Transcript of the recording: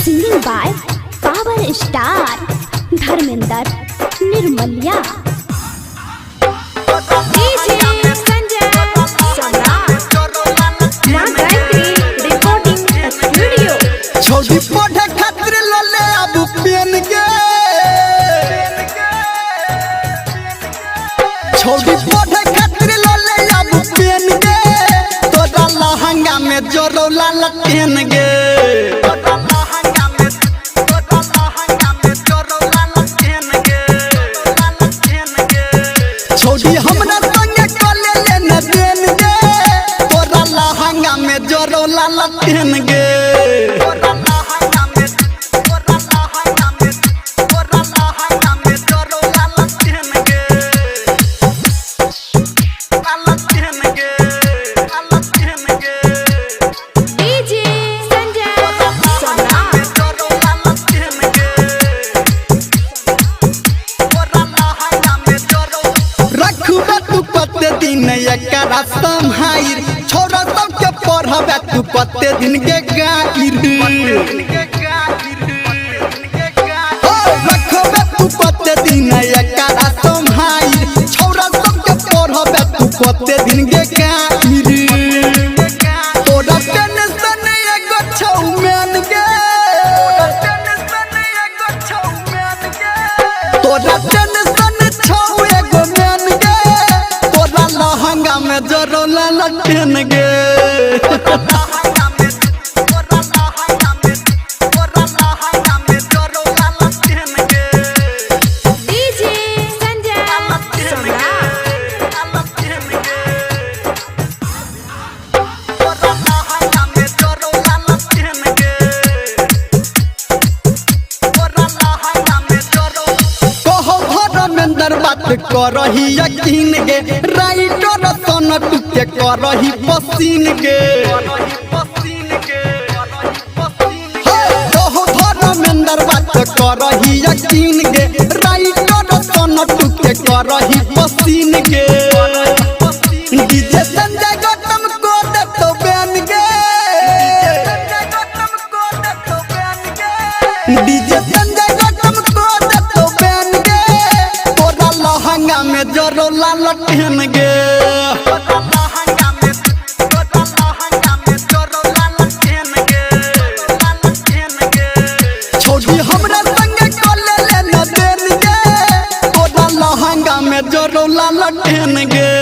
Singing by Power Star Dharmendra Nirmaliya. छोटी पढ़े खातिर लले अब पेन गे, छोटी पढ़े खातिर लले अब पेन गे, तोरा लहंगा में जोरो लाल पेन गे, छोटी हमरा संगे कले लेने देन गे, तोरा लहंगा में जोरो लाल पेन गे। एकरा संहाइर छोरा सबके पढ़बे तू कते दिन के गाइर, रखबे तू कते दिन एकरा संहाइर छोरा सबके पढ़बे तू कते दिन के गाइर, तोरा टेंशन एगो छौ मेन गे, तोरा टेंशन छौ एगो मेन गे, तोरा लहंगा में जोरो लाल पेन गे। बात करही यकीन गे, राइटर सन टुके करही पसीन गे, धर्मेंद्र बात करही यकीन गे, राइटर सन टुके करही पसीन गे, डीजे संजय गौतम को दे तो बैन गे, डीजे संजय गौतम को दे तो बैन गे, तोरा लहंगा में जोरो लाल पेन गे, छोटी हमरा संगे कले लेने देन गे, तोरा लहंगा में जोरो लाल पेन गे।